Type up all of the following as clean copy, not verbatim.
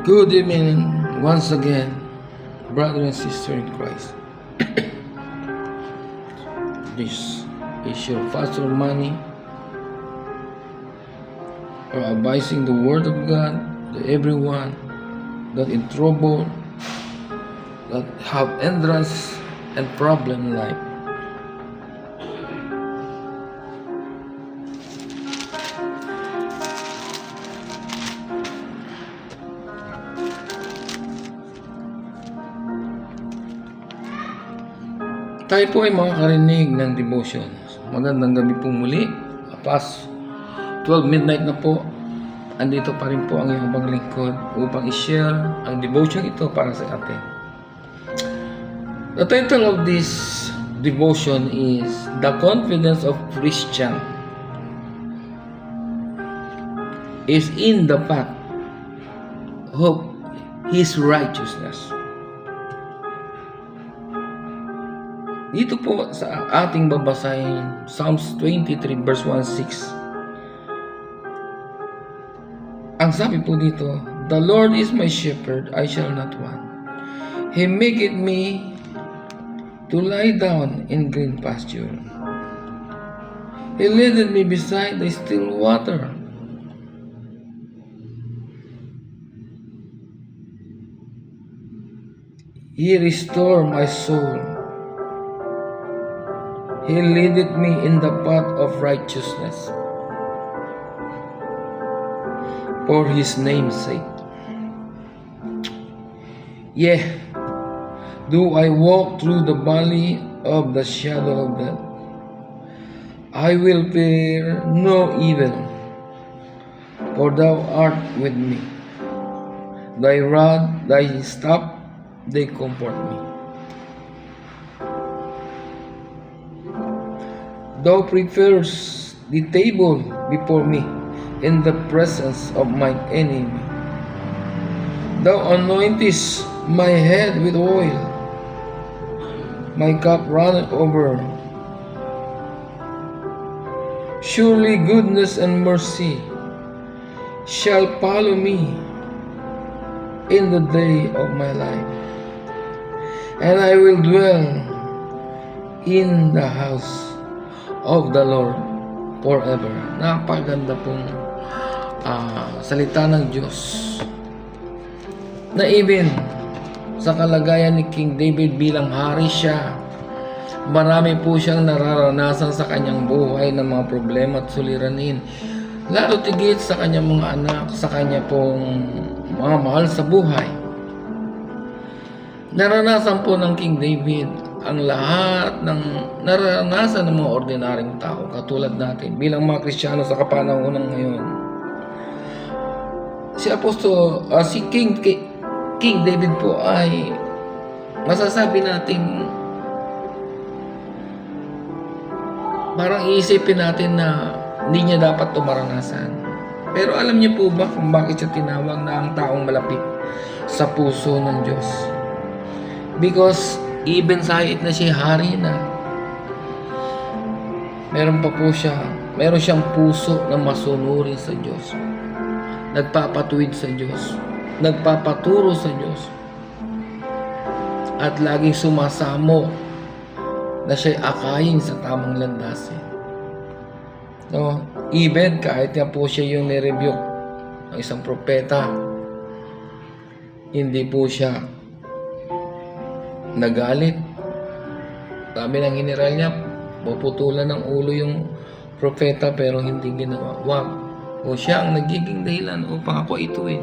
Good evening once again, brother and sister in Christ. This is your Pastor Manny, advising the Word of God to everyone that in trouble, that have hindrance and problem in life. Tayo po ay makakarinig ng devotion. Magandang gabi po muli. Past 12 midnight na po. Andito pa rin po ang iyong paglingkod upang i-share ang devotion ito para sa atin. The title of this devotion is The Confidence of Christian is in the path of His righteousness. Dito po sa ating babasahin, Psalms 23 verse 1-6. Ang sabi po dito, The Lord is my shepherd, I shall not want. He maketh me to lie down in green pasture. He leadeth me beside the still water. He restored my soul. He leadeth me in the path of righteousness for His name's sake. Yea, do I walk through the valley of the shadow of death, I will fear no evil, for Thou art with me. Thy rod, Thy staff, they comfort me. Thou preparest the table before me in the presence of mine enemy. Thou anointest my head with oil. My cup runneth over. Surely goodness and mercy shall follow me in the day of my life, and I will dwell in the house of the Lord forever. Napaganda pong salita ng Diyos na even sa kalagayan ni King David bilang hari siya, marami po siyang nararanasan sa kanyang buhay ng mga problema at suliranin, lalo tigit sa kanyang mga anak, sa kanya pong mga mahal sa buhay. Naranasan po ng King David ang lahat ng naranasan ng mga ordinaryong tao katulad natin bilang mga Kristiyano sa kapanahunan ngayon. Si King David po ay masasabi natin, parang iisipin natin na hindi niya dapat tumaranasan. Pero alam niyo po ba kung bakit siya tinawag na ang taong malapit sa puso ng Diyos? Because even kahit na siya hari na, meron siyang puso na masunurin sa Diyos, nagpapatuwid sa Diyos, nagpapaturo sa Diyos, at laging sumasamo na siya'y akayin sa tamang landasin. No? Even kahit nga po siya yung nirebuke ng isang propeta, hindi po siya nagalit. Sabi ng general niya, puputulan ng ulo yung propeta, pero hindi ginawa. Wag. O siya ang nagiging dahilan upang ako ituwid.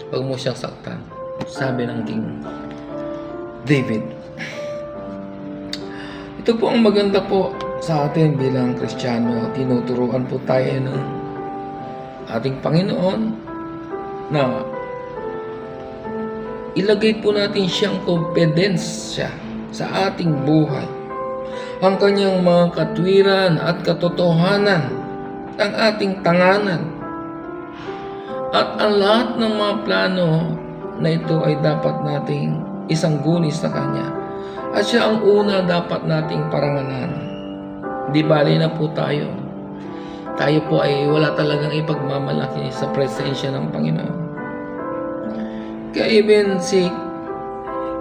Huwag mo siyang saktan. Sabi ng King David. Ito po ang maganda po sa atin bilang Kristiyano. Tinuturuan po tayo ng ating Panginoon na ilagay po natin siyang kompetensya sa ating buhay. Ang kanyang mga katwiran at katotohanan, ang ating tanganan, at ang lahat ng mga plano na ito ay dapat nating isangguni sa Kanya. At siya ang una dapat nating parangalan. Di bali na po tayo po ay wala talagang ipagmamalaki sa presensya ng Panginoon. Kaya even si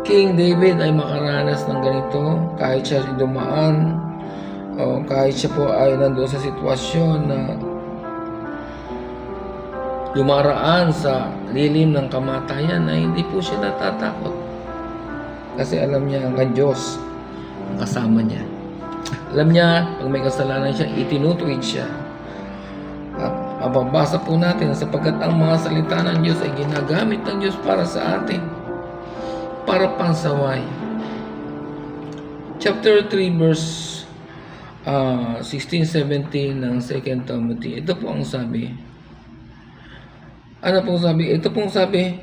King David ay makaranas ng ganito kahit siya dumaan o kahit siya po ay nandoon sa sitwasyon na dumaraan sa lilim ng kamatayan, ay hindi po siya natatakot. Kasi alam niya ang Diyos ang kasama niya. Alam niya, pag may kasalanan siya, itinutuwid siya. At mababasa po natin sapagkat ang mga salita ng Diyos ay ginagamit ng Diyos para sa atin, para pansaway. Chapter 3 verse 16-17 ng 2 Timothy. Ito po ang sabi. Ano pong sabi? Ito pong sabi,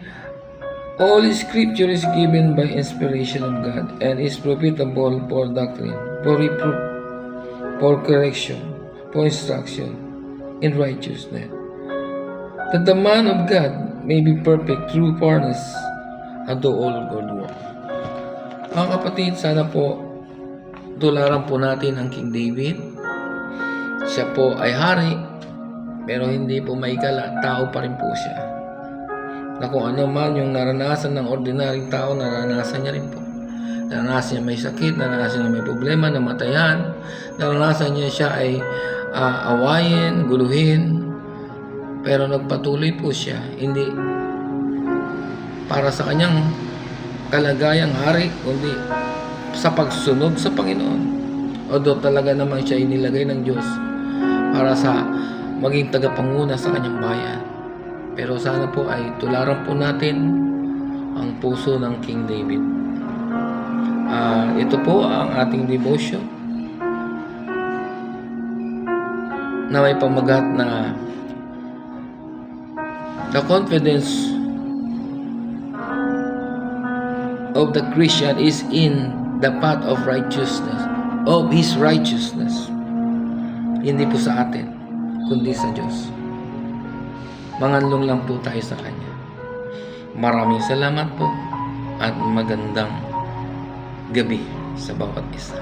all scripture is given by inspiration of God and is profitable for doctrine, for reproof, for correction, for instruction in righteousness, that the man of God may be perfect, true furnace, and do all good work. Mga kapatid, sana po tularan po natin ang King David. Siya po ay hari, pero hindi po maikala, tao pa rin po siya. Na kung ano man yung naranasan ng ordinaryong tao, naranasan niya rin po. Naranasan niya may sakit, naranasan niya may problema, namatayan, naranasan niya siya ay awayin, guluhin, pero nagpatuloy po siya, hindi para sa kanyang kalagayang hari, kundi sa pagsunod sa Panginoon. Although talaga naman siya inilagay ng Diyos para sa maging tagapanguna sa kanyang bayan. Pero sana po ay tularan po natin ang puso ng King David. Ito po ang ating devotion na may pamagat na the confidence of the Christian is in the path of righteousness, of His righteousness. Hindi po sa atin, kundi sa Diyos. Manganlong lang po tayo sa Kanya. Maraming salamat po at magandang gabi sa bawat isa.